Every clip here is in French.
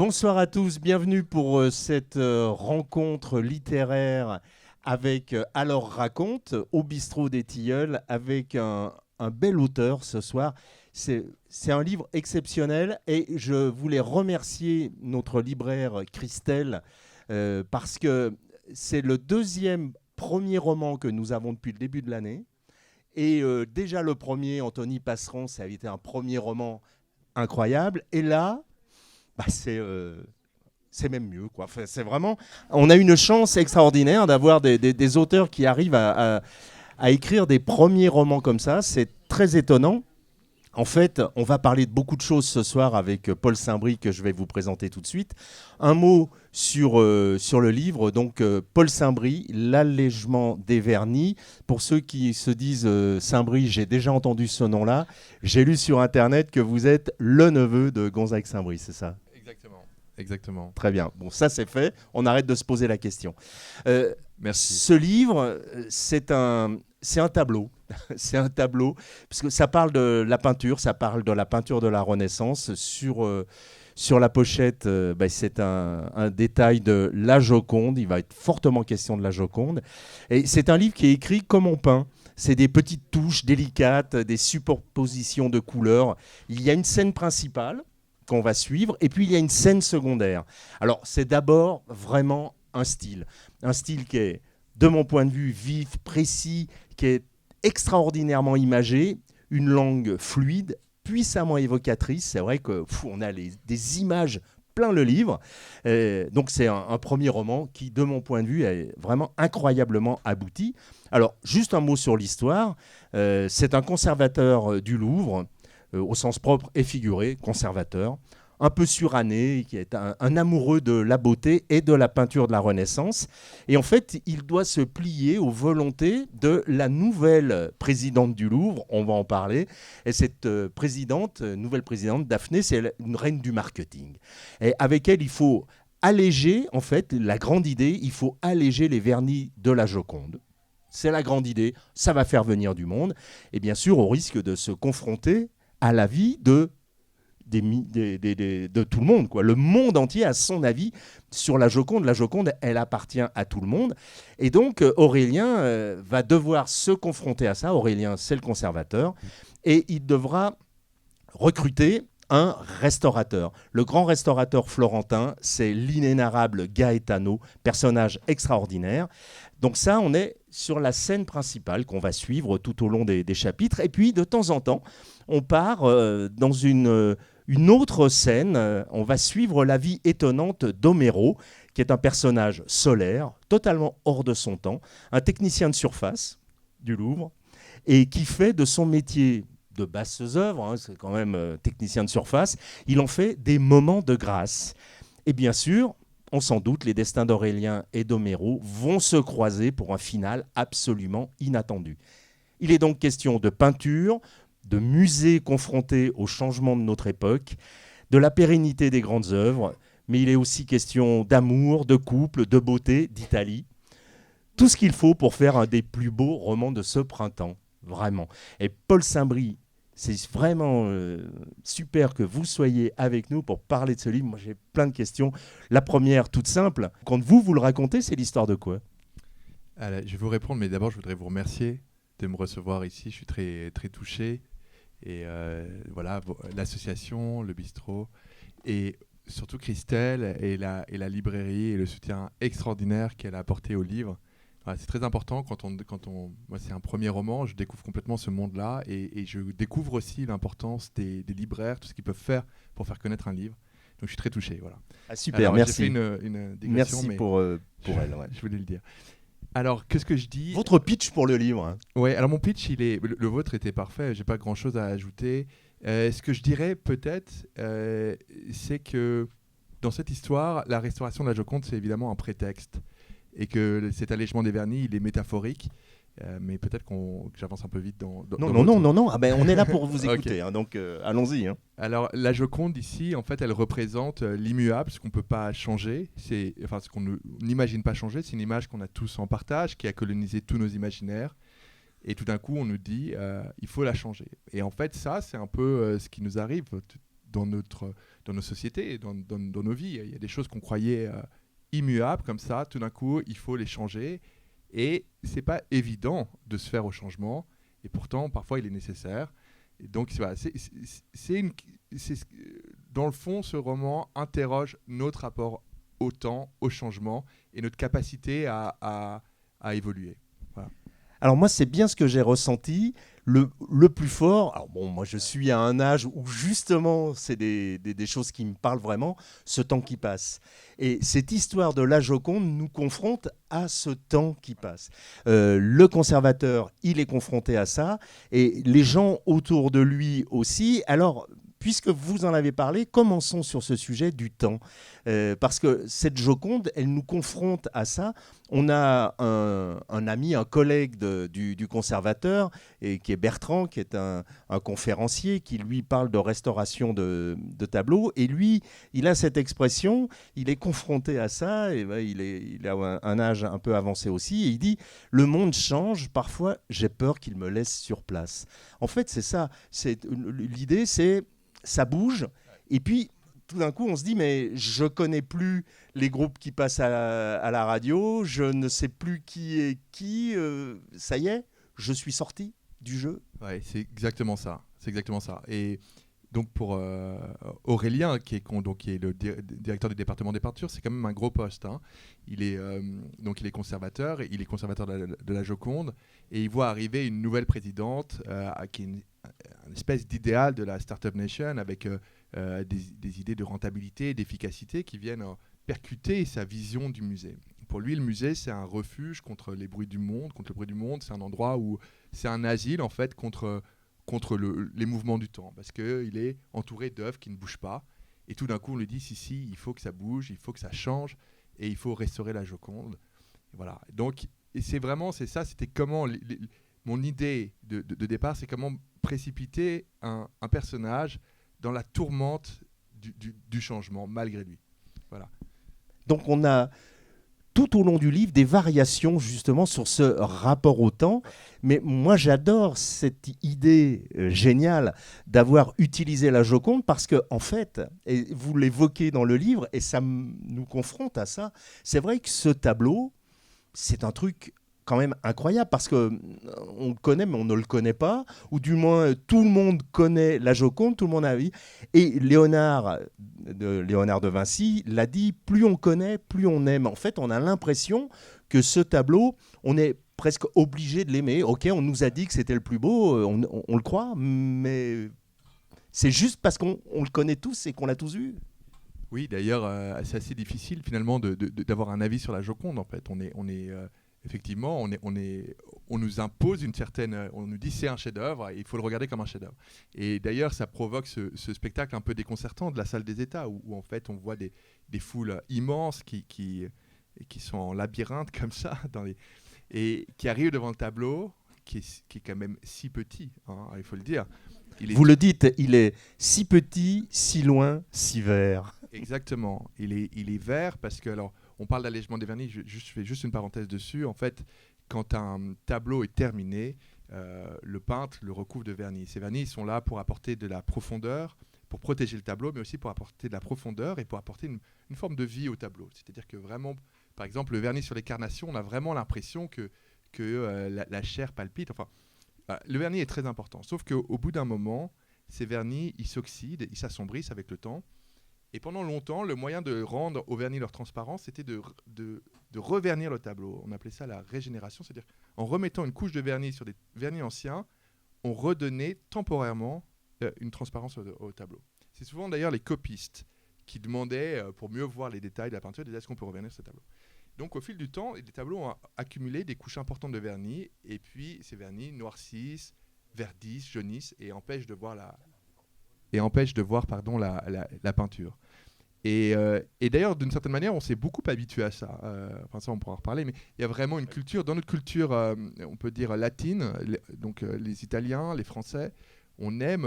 Bonsoir à tous, bienvenue pour cette rencontre littéraire avec Alors raconte au bistrot des Tilleuls avec un bel auteur ce soir. C'est un livre exceptionnel et je voulais remercier notre libraire Christelle parce que c'est le deuxième premier roman que nous avons depuis le début de l'année. Et déjà le premier, Anthony Passeron, ça avait été un premier roman incroyable. Et là, bah, c'est même mieux, quoi. Enfin, c'est vraiment, on a une chance extraordinaire d'avoir des auteurs qui arrivent à écrire des premiers romans comme ça. C'est très étonnant. En fait, on va parler de beaucoup de choses ce soir avec Paul Saint-Brie que je vais vous présenter tout de suite. Un mot sur le livre. Donc, Paul Saint-Brie, L'allègement des vernis. Pour ceux qui se disent Saint-Brie, j'ai déjà entendu ce nom-là. J'ai lu sur Internet que vous êtes le neveu de Gonzague Saint-Brie, c'est ça ? Exactement. Exactement. Très bien. Bon, ça c'est fait. On arrête de se poser la question. Merci. Ce livre, c'est un tableau. C'est un tableau, parce que ça parle de la peinture, ça parle de la peinture de la Renaissance. Sur la pochette, c'est un détail de la Joconde. Il va être fortement question de la Joconde. Et c'est un livre qui est écrit comme on peint. C'est des petites touches délicates, des superpositions de couleurs. Il y a une scène principale qu'on va suivre, et puis il y a une scène secondaire. Alors, c'est d'abord vraiment un style qui est, de mon point de vue, vif, précis, qui est extraordinairement imagé, une langue fluide, puissamment évocatrice. C'est vrai qu'on a des images plein le livre. Donc c'est un premier roman qui, de mon point de vue, est vraiment incroyablement abouti. Alors, juste un mot sur l'histoire. C'est un conservateur du Louvre, au sens propre et figuré, conservateur, un peu suranné, qui est un amoureux de la beauté et de la peinture de la Renaissance. Et en fait, il doit se plier aux volontés de la nouvelle présidente du Louvre, on va en parler. Et cette nouvelle présidente, Daphné, c'est une reine du marketing. Et avec elle, il faut alléger, en fait, la grande idée, il faut alléger les vernis de la Joconde. C'est la grande idée, ça va faire venir du monde. Et bien sûr, au risque de se confronter à l'avis de tout le monde, quoi. Le monde entier a son avis sur la Joconde. La Joconde, elle appartient à tout le monde. Et donc, Aurélien va devoir se confronter à ça. Aurélien, c'est le conservateur. Et il devra recruter un restaurateur. Le grand restaurateur florentin, c'est l'inénarrable Gaetano, personnage extraordinaire. Donc ça, on est sur la scène principale qu'on va suivre tout au long des chapitres. Et puis, de temps en temps, on part dans une autre scène. On va suivre la vie étonnante d'Homero, qui est un personnage solaire, totalement hors de son temps, un technicien de surface du Louvre, et qui fait de son métier de basses œuvres, hein, c'est quand même technicien de surface, il en fait des moments de grâce. Et bien sûr, on s'en doute, les destins d'Aurélien et d'Homero vont se croiser pour un final absolument inattendu. Il est donc question de peinture, de musée confronté au changement de notre époque, de la pérennité des grandes œuvres, mais il est aussi question d'amour, de couple, de beauté, d'Italie. Tout ce qu'il faut pour faire un des plus beaux romans de ce printemps, vraiment. Et Paul Saint-Brie, c'est vraiment super que vous soyez avec nous pour parler de ce livre. Moi, j'ai plein de questions. La première, toute simple, quand vous le racontez, c'est l'histoire de quoi ? Alors, je vais vous répondre, mais d'abord, je voudrais vous remercier de me recevoir ici. Je suis très, très touché. Et voilà, l'association, le bistrot, et surtout Christelle et la librairie et le soutien extraordinaire qu'elle a apporté au livre. Voilà, c'est très important moi, c'est un premier roman, je découvre complètement ce monde-là et je découvre aussi l'importance des libraires, tout ce qu'ils peuvent faire pour faire connaître un livre. Donc je suis très touché. Voilà. Ah, super, alors, merci. J'ai fait une digression, merci mais pour elle. Ouais. Je voulais le dire. Alors, qu'est-ce que je dis ? Votre pitch pour le livre, hein. Ouais, alors mon pitch, le vôtre était parfait, j'ai pas grand-chose à ajouter. Ce que je dirais peut-être, c'est que dans cette histoire, la restauration de la Joconde, c'est évidemment un prétexte. Et que cet allègement des vernis, il est métaphorique. Mais peut-être que j'avance un peu vite dans Non. Ah ben, on est là pour vous écouter, okay. Donc allons-y. Hein. Alors, la Joconde, ici, en fait, elle représente l'immuable, ce qu'on ne peut pas changer. Ce qu'on n'imagine pas changer. C'est une image qu'on a tous en partage, qui a colonisé tous nos imaginaires. Et tout d'un coup, on nous dit il faut la changer. Et en fait, ça, c'est un peu ce qui nous arrive dans dans nos sociétés, dans nos vies. Il y a des choses qu'on croyait immuables comme ça, tout d'un coup, il faut les changer. Et c'est pas évident de se faire au changement, et pourtant, parfois, il est nécessaire. Et donc, voilà, dans le fond, ce roman interroge notre rapport au temps, au changement, et notre capacité à évoluer. Voilà. Alors moi, c'est bien ce que j'ai ressenti. Le plus fort, alors bon, moi je suis à un âge où justement c'est des choses qui me parlent vraiment, ce temps qui passe. Et cette histoire de la Joconde nous confronte à ce temps qui passe. Le conservateur, il est confronté à ça, et les gens autour de lui aussi. Alors, puisque vous en avez parlé, commençons sur ce sujet du temps. Parce que cette Joconde, elle nous confronte à ça. On a un ami, un collègue du conservateur, et qui est Bertrand, qui est un conférencier, qui lui parle de restauration de tableaux. Et lui, il a cette expression, il est confronté à ça, et ben, il a un âge un peu avancé aussi, et il dit « Le monde change, parfois j'ai peur qu'il me laisse sur place ». En fait, c'est ça. L'idée, c'est ça bouge, et puis tout d'un coup, on se dit, mais je connais plus les groupes qui passent à la radio, je ne sais plus qui est qui, ça y est, je suis sorti du jeu. Ouais, c'est exactement ça. C'est exactement ça. Et donc pour Aurélien, qui est le directeur du département des peintures, c'est quand même un gros poste. Hein. Il est conservateur, il est conservateur de la Joconde, et il voit arriver une nouvelle présidente qui est une espèce d'idéal de la Startup Nation avec des idées de rentabilité et d'efficacité qui viennent percuter sa vision du musée. Pour lui, le musée, c'est un refuge contre les bruits du monde. Contre le bruit du monde, c'est un endroit où c'est un asile en fait contre les mouvements du temps, parce qu'il est entouré d'œuvres qui ne bougent pas. Et tout d'un coup, on lui dit si, il faut que ça bouge, il faut que ça change, et il faut restaurer la Joconde. Et voilà. Donc, c'est ça. C'était comment mon idée de départ, c'est comment précipiter un personnage dans la tourmente du changement, malgré lui. Voilà. Donc on a tout au long du livre des variations justement sur ce rapport au temps. Mais moi j'adore cette idée géniale d'avoir utilisé la Joconde parce que en fait, et vous l'évoquez dans le livre et ça nous confronte à ça, c'est vrai que ce tableau, c'est un truc quand même incroyable parce que on le connaît mais on ne le connaît pas, ou du moins tout le monde connaît la Joconde, tout le monde a vu. Et Léonard de Vinci l'a dit, plus on connaît, plus on aime. En fait, on a l'impression que ce tableau, on est presque obligé de l'aimer. Ok, on nous a dit que c'était le plus beau, on le croit, mais c'est juste parce qu'on le connaît tous et qu'on l'a tous vu. Oui, d'ailleurs, c'est assez difficile finalement d'avoir un avis sur la Joconde. En fait, effectivement, on nous impose une certaine, on nous dit c'est un chef-d'œuvre, il faut le regarder comme un chef-d'œuvre. Et d'ailleurs, ça provoque ce spectacle un peu déconcertant de la salle des États, où en fait on voit des foules immenses qui sont en labyrinthe comme ça, et qui arrivent devant le tableau, qui est quand même si petit, hein, il faut le dire. Vous le dites, il est si petit, si loin, si vert. Exactement, il est vert parce que alors. On parle d'allègement des vernis, je fais juste une parenthèse dessus. En fait, quand un tableau est terminé, le peintre le recouvre de vernis. Ces vernis sont là pour apporter de la profondeur, pour protéger le tableau, mais aussi pour apporter de la profondeur et pour apporter une forme de vie au tableau. C'est-à-dire que vraiment, par exemple, le vernis sur les carnations, on a vraiment l'impression que la chair palpite. Enfin, le vernis est très important, sauf qu'au bout d'un moment, ces vernis, ils s'oxydent, ils s'assombrissent avec le temps. Et pendant longtemps, le moyen de rendre au vernis leur transparence, c'était de revernir le tableau. On appelait ça la régénération, c'est-à-dire en remettant une couche de vernis sur des vernis anciens, on redonnait temporairement une transparence au tableau. C'est souvent d'ailleurs les copistes qui demandaient, pour mieux voir les détails de la peinture, est-ce qu'on peut revernir ce tableau. Donc au fil du temps, les tableaux ont accumulé des couches importantes de vernis, et puis ces vernis noircissent, verdissent, jaunissent, et empêchent de voir la peinture. Et d'ailleurs, d'une certaine manière, on s'est beaucoup habitué à ça. Enfin, ça, on pourra en reparler, mais il y a vraiment une culture, dans notre culture, on peut dire latine, donc les Italiens, les Français, on aime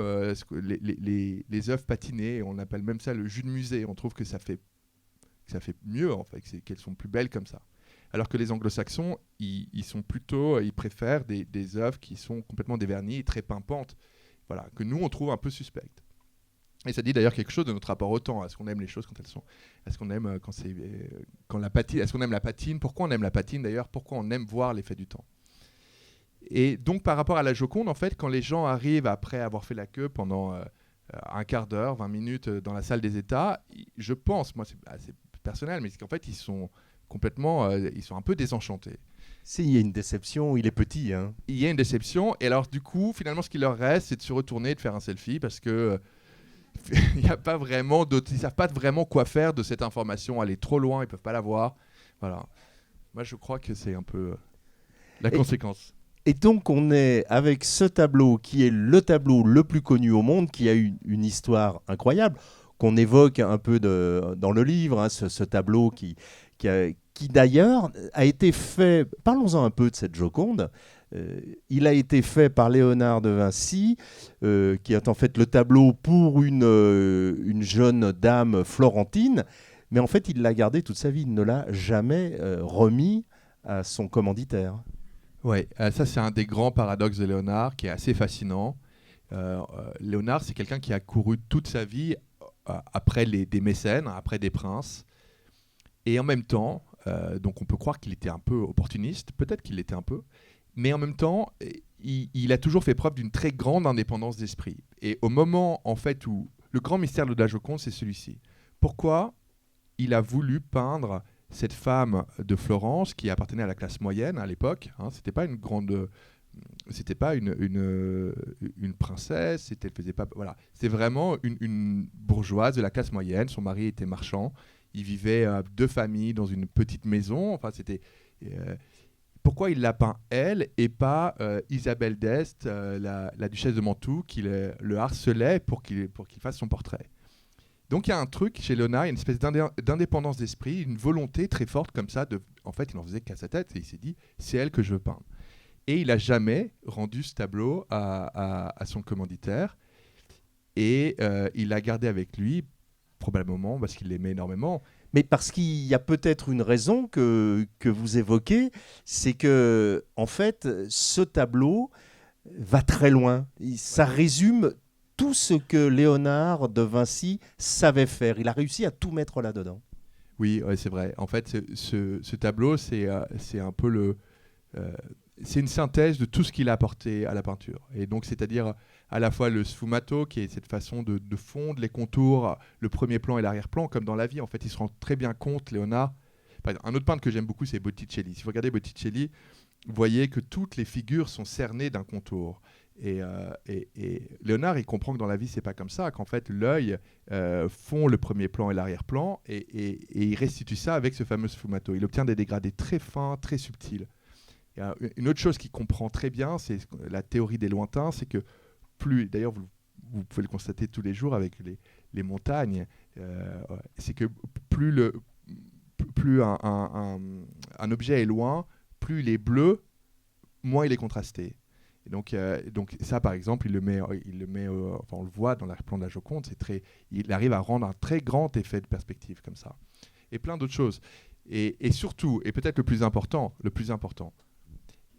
les œuvres patinées, on appelle même ça le jus de musée. On trouve que ça fait mieux, en fait, qu'elles sont plus belles comme ça. Alors que les anglo-saxons, ils préfèrent des œuvres qui sont complètement dévernies, très pimpantes, voilà, que nous, on trouve un peu suspectes. Et ça dit d'ailleurs quelque chose de notre rapport au temps. Est-ce qu'on aime les choses quand elles sont? Est-ce qu'on aime quand la patine? Est-ce qu'on aime la patine? Pourquoi on aime la patine d'ailleurs? Pourquoi on aime voir l'effet du temps? Et donc par rapport à la Joconde, en fait, quand les gens arrivent après avoir fait la queue pendant un quart d'heure, 20 minutes dans la salle des États, je pense, moi c'est assez personnel, mais c'est qu'en fait ils sont complètement, ils sont un peu désenchantés. Il y a une déception, il est petit. Hein. Il y a une déception, et alors du coup, finalement, ce qu'il leur reste, c'est de se retourner et de faire un selfie, parce que il y a pas vraiment d'autres, ils savent pas vraiment quoi faire de cette information. Elle est trop loin, ils peuvent pas la voir. Voilà. Moi, je crois que c'est un peu la conséquence. Et donc, on est avec ce tableau qui est le tableau le plus connu au monde, qui a une histoire incroyable, qu'on évoque un peu dans le livre, hein, ce tableau qui d'ailleurs a été fait. Parlons-en un peu de cette Joconde. Il a été fait par Léonard de Vinci, qui est en fait le tableau pour une jeune dame florentine, mais en fait il l'a gardé toute sa vie, il ne l'a jamais remis à son commanditaire. Ouais, ça c'est un des grands paradoxes de Léonard qui est assez fascinant. Léonard, c'est quelqu'un qui a couru toute sa vie après des mécènes, après des princes, et en même temps, donc on peut croire qu'il était un peu opportuniste, peut-être qu'il l'était un peu, mais en même temps, il a toujours fait preuve d'une très grande indépendance d'esprit. Et au moment, en fait, où le grand mystère de la Joconde, c'est celui-ci. Pourquoi il a voulu peindre cette femme de Florence qui appartenait à la classe moyenne à l'époque, hein, c'était pas une grande, c'était pas une princesse, c'était, elle faisait pas, voilà, c'était vraiment une bourgeoise de la classe moyenne. Son mari était marchand, ils vivaient deux familles dans une petite maison. Enfin, c'était pourquoi il l'a peint elle et pas Isabelle d'Este, la duchesse de Mantoue, qui le harcelait pour qu'il fasse son portrait. Donc il y a un truc chez Léonard, il y a une espèce d'indépendance d'esprit, une volonté très forte comme ça. En fait, il n'en faisait qu'à sa tête et il s'est dit, c'est elle que je veux peindre. Et il n'a jamais rendu ce tableau à son commanditaire. Et il l'a gardé avec lui, probablement parce qu'il l'aimait énormément. Mais parce qu'il y a peut-être une raison que vous évoquez, c'est que, en fait, ce tableau va très loin. Ça résume tout ce que Léonard de Vinci savait faire. Il a réussi à tout mettre là-dedans. Oui, ouais, c'est vrai. En fait, ce tableau, c'est un peu c'est une synthèse de tout ce qu'il a apporté à la peinture. Et donc, c'est-à-dire à la fois le sfumato, qui est cette façon de fondre les contours, le premier plan et l'arrière-plan, comme dans la vie. En fait, il se rend très bien compte, Léonard. Par exemple, un autre peintre que j'aime beaucoup, c'est Botticelli. Si vous regardez Botticelli, vous voyez que toutes les figures sont cernées d'un contour. Et Léonard, il comprend que dans la vie, c'est pas comme ça, qu'en fait, l'œil fond le premier plan et l'arrière-plan, et il restitue ça avec ce fameux sfumato. Il obtient des dégradés très fins, très subtils. Et une autre chose qu'il comprend très bien, c'est la théorie des lointains, c'est que plus, d'ailleurs vous pouvez le constater tous les jours avec les montagnes, c'est que plus un objet est loin, plus il est bleu, moins il est contrasté. Et donc ça, par exemple, il le met enfin, on le voit dans l'arrière-plan de la Joconde, il arrive à rendre un très grand effet de perspective comme ça. Et plein d'autres choses. Et surtout, et peut-être le plus important,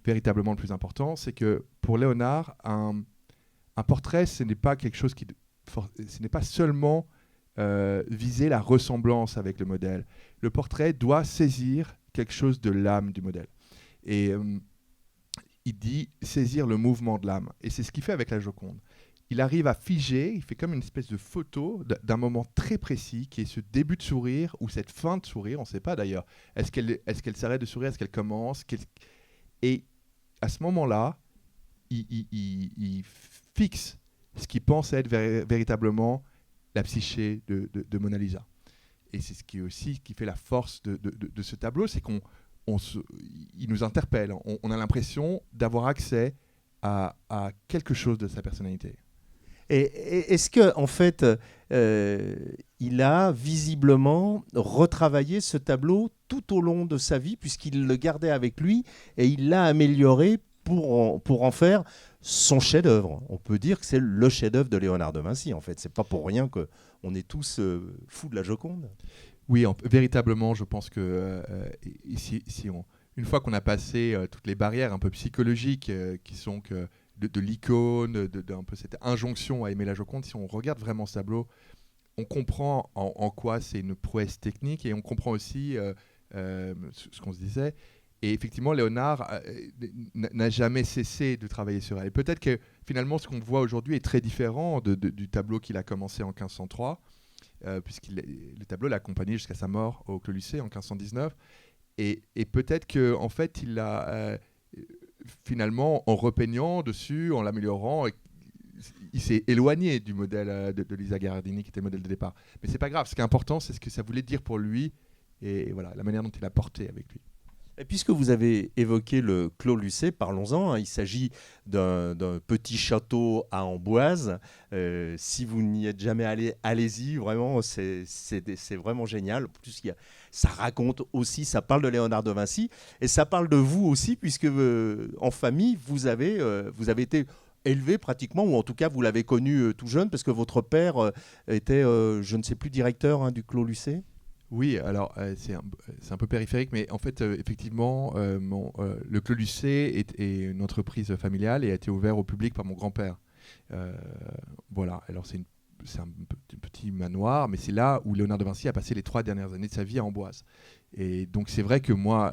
véritablement le plus important, c'est que pour Léonard, un portrait, ce n'est pas quelque chose ce n'est pas seulement viser la ressemblance avec le modèle. Le portrait doit saisir quelque chose de l'âme du modèle. Et il dit saisir le mouvement de l'âme. Et c'est ce qu'il fait avec la Joconde. Il arrive à figer, il fait comme une espèce de photo d'un moment très précis, qui est ce début de sourire ou cette fin de sourire, on ne sait pas d'ailleurs. Est-ce qu'elle s'arrête de sourire, est-ce qu'elle commence Et à ce moment-là, il fixe ce qu'il pense être véritablement la psyché de Mona Lisa. Et c'est ce qui fait la force de ce tableau, c'est il nous interpelle. On a l'impression d'avoir accès à quelque chose de sa personnalité. Et est-ce que, en fait, il a visiblement retravaillé ce tableau tout au long de sa vie, puisqu'il le gardait avec lui et il l'a amélioré pour en faire son chef-d'œuvre. On peut dire que c'est le chef-d'œuvre de Léonard de Vinci. En fait, c'est pas pour rien qu'on est tous fous de la Joconde. Oui, véritablement, je pense que une fois qu'on a passé toutes les barrières un peu psychologiques qui sont que de l'icône, un peu cette injonction à aimer la Joconde. Si on regarde vraiment ce tableau, on comprend en quoi c'est une prouesse technique et on comprend aussi ce qu'on se disait. Et effectivement, Léonard n'a jamais cessé de travailler sur elle. Et peut-être que finalement, ce qu'on voit aujourd'hui est très différent du tableau qu'il a commencé en 1503, le tableau l'a accompagné jusqu'à sa mort au Clos Lucé en 1519. Et peut-être qu'en fait, il a finalement, en repeignant dessus, en l'améliorant, il s'est éloigné du modèle de Lisa Gherardini qui était le modèle de départ. Mais c'est pas grave. Ce qui est important, c'est ce que ça voulait dire pour lui et voilà, la manière dont il a porté avec lui. Et puisque vous avez évoqué le Clos Lucé, parlons-en. Il s'agit d'un petit château à Amboise. Si vous n'y êtes jamais allé, allez-y. Vraiment, c'est vraiment génial. En plus, ça raconte aussi, ça parle de Léonard de Vinci et ça parle de vous aussi, puisque en famille, vous avez été élevé pratiquement, ou en tout cas, vous l'avez connu tout jeune, parce que votre père était, je ne sais plus, directeur du Clos Lucé. Oui, alors c'est un peu périphérique, mais en fait, effectivement, le Clos Lucé est une entreprise familiale et a été ouvert au public par mon grand-père. Voilà, alors c'est un petit manoir, mais c'est là où Léonard de Vinci a passé les 3 dernières années de sa vie à Amboise. Et donc c'est vrai que moi,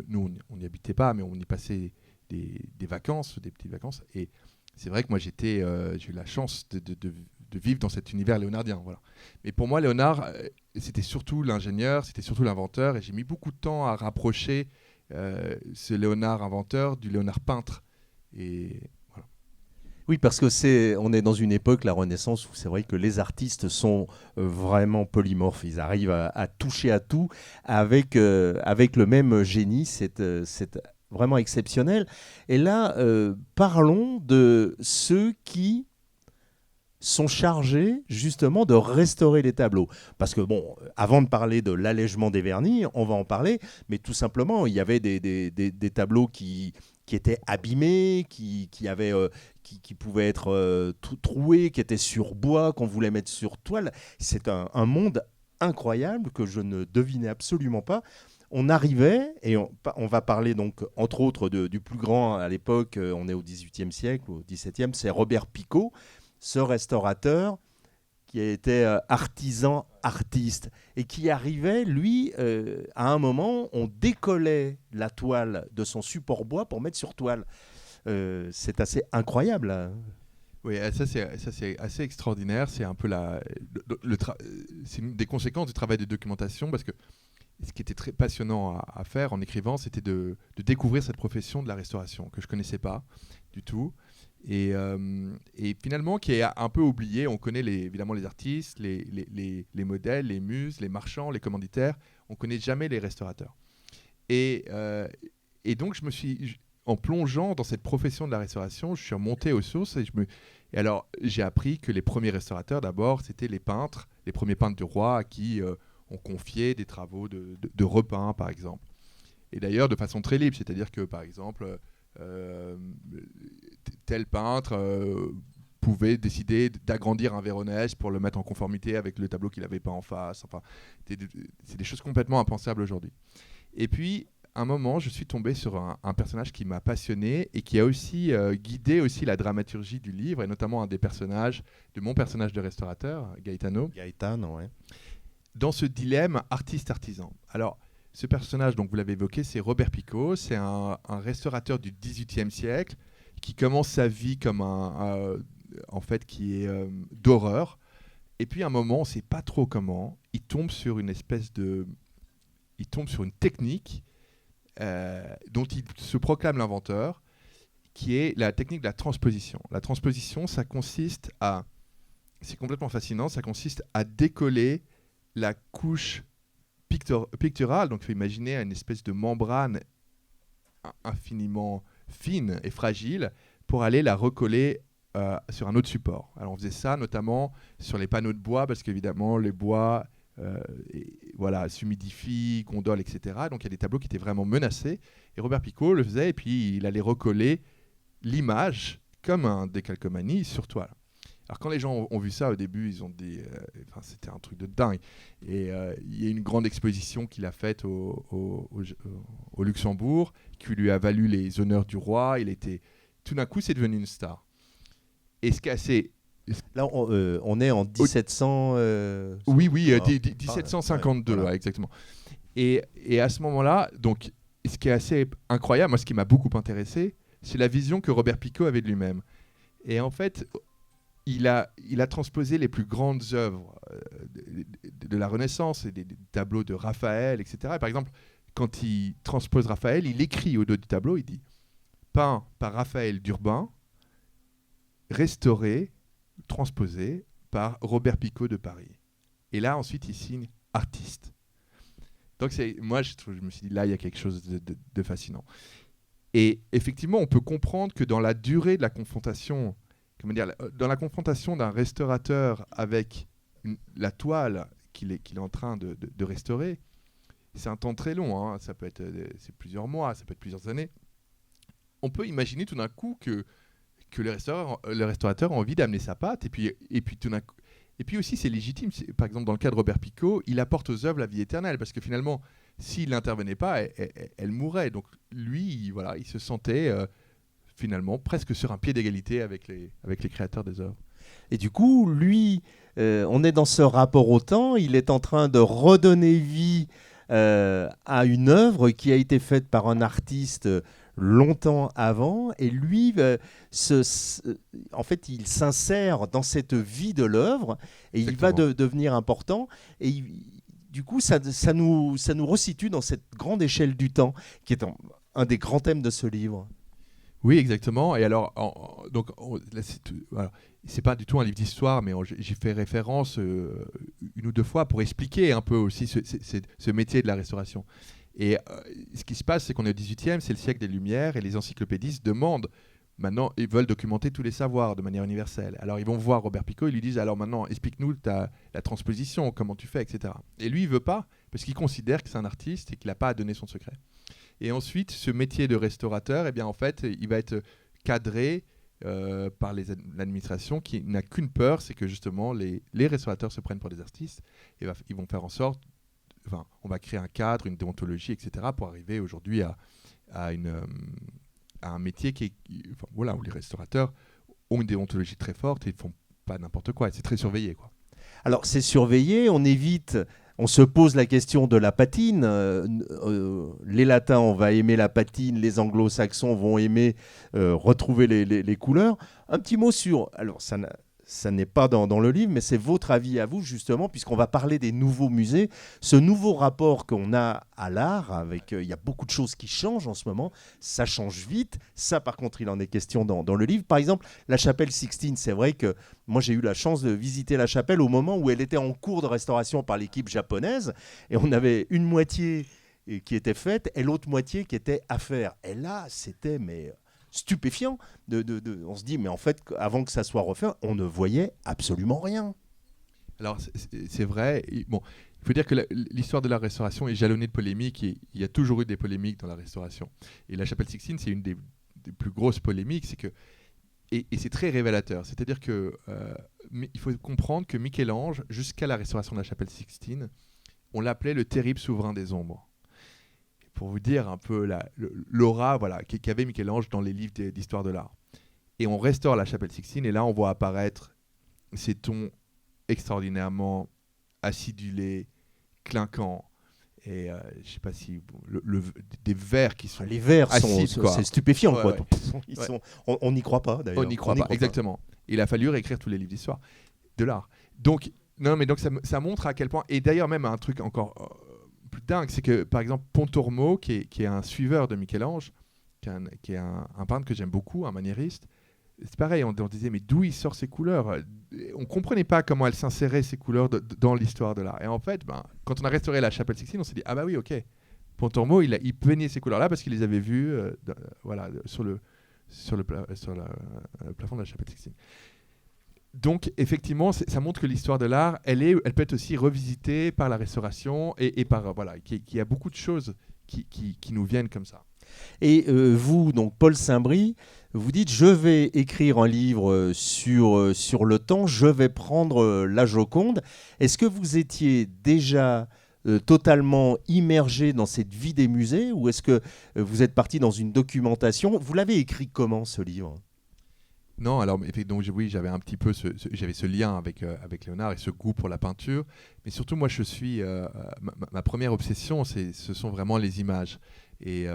nous, on n'y habitait pas, mais on y passait des vacances, des petites vacances. Et c'est vrai que moi, j'ai eu la chance de vivre dans cet univers léonardien. Voilà. Mais pour moi, Léonard, c'était surtout l'ingénieur, c'était surtout l'inventeur, et j'ai mis beaucoup de temps à rapprocher ce Léonard inventeur du Léonard peintre. Et voilà. Oui, parce que on est dans une époque, la Renaissance, où c'est vrai que les artistes sont vraiment polymorphes. Ils arrivent à toucher à tout avec le même génie. C'est vraiment exceptionnel. Et là, parlons de ceux qui sont chargés justement de restaurer les tableaux. Parce que bon, avant de parler de l'allègement des vernis, on va en parler, mais tout simplement, il y avait des tableaux qui étaient abîmés, qui pouvaient être troués, qui étaient sur bois, qu'on voulait mettre sur toile. C'est un monde incroyable que je ne devinais absolument pas. On arrivait, et on va parler donc entre autres du plus grand à l'époque, on est au XVIIIe siècle, au XVIIe, c'est Robert Picot, ce restaurateur qui était artisan, artiste, et qui arrivait, lui, à un moment, on décollait la toile de son support bois pour mettre sur toile. C'est assez incroyable. Hein. Oui, ça c'est assez extraordinaire. C'est un peu c'est une des conséquences du travail de documentation, parce que ce qui était très passionnant à faire en écrivant, c'était de découvrir cette profession de la restauration que je connaissais pas du tout. Et finalement, qui est un peu oublié. On connaît évidemment les artistes, les modèles, les muses, les marchands, les commanditaires. On ne connaît jamais les restaurateurs. Et donc, en plongeant dans cette profession de la restauration, je suis remonté aux sources et alors j'ai appris que les premiers restaurateurs, d'abord, c'était les peintres, les premiers peintres du roi à qui on confiait des travaux de repeint, par exemple. Et d'ailleurs, de façon très libre, c'est-à-dire que, par exemple, tel peintre pouvait décider d'agrandir un Véronèse pour le mettre en conformité avec le tableau qu'il avait peint en face. Enfin, c'est des choses complètement impensables aujourd'hui. Et puis, à un moment, je suis tombé sur un personnage qui m'a passionné et qui a aussi guidé aussi la dramaturgie du livre, et notamment un des personnages, de mon personnage de restaurateur, Gaetano. Gaetano, ouais. Dans ce dilemme artiste-artisan. Alors, ce personnage, donc vous l'avez évoqué, c'est Robert Picot. C'est un restaurateur du XVIIIe siècle qui commence sa vie comme en fait, qui est d'horreur. Et puis, à un moment, on ne sait pas trop comment, il tombe sur une technique dont il se proclame l'inventeur, qui est la technique de la transposition. La transposition, c'est complètement fascinant, ça consiste à décoller la couche picturale, donc il faut imaginer une espèce de membrane infiniment fine et fragile pour aller la recoller sur un autre support. Alors on faisait ça notamment sur les panneaux de bois, parce qu'évidemment les bois s'humidifient, gondolent, etc. Donc il y a des tableaux qui étaient vraiment menacés, et Robert Picot le faisait, et puis il allait recoller l'image comme un décalcomanie sur toile. Alors quand les gens ont vu ça au début, ils ont dit, c'était un truc de dingue. Et il y a une grande exposition qu'il a faite au Luxembourg, qui lui a valu les honneurs du roi. Il était tout d'un coup, c'est devenu une star. Et ce qui est assez... Là, on est en 1700... Oui, 1752, 1752, voilà. Exactement. Et à ce moment-là, donc, ce qui est assez incroyable, moi, ce qui m'a beaucoup intéressé, c'est la vision que Robert Picot avait de lui-même. Et en fait, il a transposé les plus grandes œuvres de la Renaissance, et des tableaux de Raphaël, etc. Et par exemple, quand il transpose Raphaël, il écrit au dos du tableau, il dit « Peint par Raphaël d'Urbain, restauré, transposé par Robert Picot de Paris. » Et là, ensuite, il signe « Artiste ». Donc, moi, je me suis dit, là, il y a quelque chose de fascinant. Et effectivement, on peut comprendre que dans la durée de la confrontation, dans la confrontation d'un restaurateur avec la toile qu'il est en train de restaurer, c'est un temps très long, hein. Ça peut être c'est plusieurs mois, ça peut être plusieurs années. On peut imaginer tout d'un coup que le restaurateur a envie d'amener sa pâte, et puis tout d'un coup. Et puis aussi, c'est légitime. Par exemple, dans le cas de Robert Picot, il apporte aux œuvres la vie éternelle, parce que finalement, s'il n'intervenait pas, elle mourrait. Donc lui, il se sentait finalement presque sur un pied d'égalité avec les créateurs des œuvres. Et du coup, lui, on est dans ce rapport au temps. Il est en train de redonner vie à une œuvre qui a été faite par un artiste longtemps avant, et lui, en fait, il s'insère dans cette vie de l'œuvre, et il va devenir important, et du coup, ça nous resitue dans cette grande échelle du temps, qui est un des grands thèmes de ce livre. Oui, exactement. Et alors, là, c'est pas du tout un livre d'histoire, mais j'ai fait référence une ou deux fois pour expliquer un peu aussi ce métier de la restauration. Et ce qui se passe, c'est qu'on est au XVIIIe, c'est le siècle des Lumières, et les encyclopédistes demandent, maintenant, ils veulent documenter tous les savoirs de manière universelle. Alors ils vont voir Robert Picot, ils lui disent, alors maintenant, explique-nous la transposition, comment tu fais, etc. Et lui, il veut pas, parce qu'il considère que c'est un artiste et qu'il n'a pas à donner son secret. Et ensuite, ce métier de restaurateur, eh bien, en fait, il va être cadré par l'administration, qui n'a qu'une peur, c'est que justement, les restaurateurs se prennent pour des artistes, et ils vont faire en sorte. Enfin, on va créer un cadre, une déontologie, etc., pour arriver aujourd'hui à un métier où les restaurateurs ont une déontologie très forte et ils ne font pas n'importe quoi. Et c'est très surveillé, quoi. Alors, c'est surveillé, on se pose la question de la patine. Les latins, on va aimer la patine, les anglo-saxons vont aimer retrouver les couleurs. Un petit mot sur... Alors, ça n'est pas dans le livre, mais c'est votre avis à vous, justement, puisqu'on va parler des nouveaux musées. Ce nouveau rapport qu'on a à l'art, il y a beaucoup de choses qui changent en ce moment, ça change vite. Ça, par contre, il en est question dans le livre. Par exemple, la chapelle Sixtine, c'est vrai que moi, j'ai eu la chance de visiter la chapelle au moment où elle était en cours de restauration par l'équipe japonaise, et on avait une moitié qui était faite et l'autre moitié qui était à faire. Et là, c'était... stupéfiant. On se dit, mais en fait, avant que ça soit refait, on ne voyait absolument rien. Alors, c'est vrai. Bon, il faut dire que l'histoire de la restauration est jalonnée de polémiques. Et il y a toujours eu des polémiques dans la restauration. Et la chapelle Sixtine, c'est une des plus grosses polémiques. Et c'est très révélateur. C'est-à-dire que il faut comprendre que Michel-Ange, jusqu'à la restauration de la chapelle Sixtine, on l'appelait le terrible souverain des ombres. Pour vous dire un peu l'aura qu'avait Michel-Ange dans les livres d'histoire de l'art. Et on restaure la chapelle Sixtine, et là on voit apparaître ces tons extraordinairement acidulés, clinquants, et je ne sais pas si... des verres qui sont... Les verres, acides, c'est stupéfiant. Ouais, quoi. On n'y croit pas, d'ailleurs. On n'y croit pas, exactement. Il a fallu réécrire tous les livres d'histoire de l'art. Donc ça montre à quel point... Et d'ailleurs, même un truc encore... plus dingue, c'est que par exemple Pontormo, qui est un suiveur de Michel-Ange, qui est un peintre que j'aime beaucoup, un maniériste, c'est pareil, on disait mais d'où il sort ces couleurs? On comprenait pas comment elles s'inséraient, ces couleurs, dans l'histoire de l'art. Et en fait, quand on a restauré la chapelle Sixtine, on s'est dit ah bah oui, ok, Pontormo il peignait ces couleurs là parce qu'il les avait vues sur le plafond de la chapelle Sixtine. Donc, effectivement, ça montre que l'histoire de l'art, elle peut être aussi revisitée par la restauration et par qu'il y a beaucoup de choses qui nous viennent comme ça. Et vous, donc Paul Saint-Brie, vous dites je vais écrire un livre sur le temps, je vais prendre la Joconde. Est-ce que vous étiez déjà totalement immergé dans cette vie des musées, ou est-ce que vous êtes parti dans une documentation? Vous l'avez écrit comment, ce livre? Non, alors donc, oui, j'avais un petit peu j'avais ce lien avec Léonard et ce goût pour la peinture. Mais surtout, moi, je suis ma première obsession, ce sont vraiment les images. Et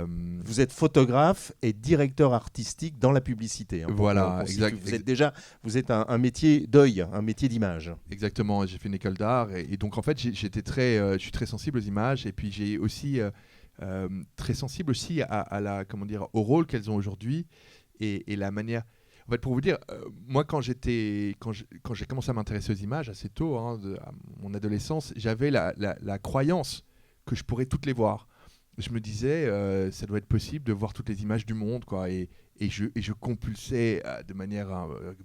vous êtes photographe et directeur artistique dans la publicité. Hein, voilà, vous êtes un métier d'œil, un métier d'image. Exactement. J'ai fait une école d'art et donc en fait, je suis très sensible aux images et puis j'ai aussi très sensible aussi à la au rôle qu'elles ont aujourd'hui et la manière. En fait, pour vous dire, moi, quand j'ai commencé à m'intéresser aux images assez tôt, à mon adolescence, j'avais la croyance que je pourrais toutes les voir. Je me disais, ça doit être possible de voir toutes les images du monde, quoi. Et je compulsais de manière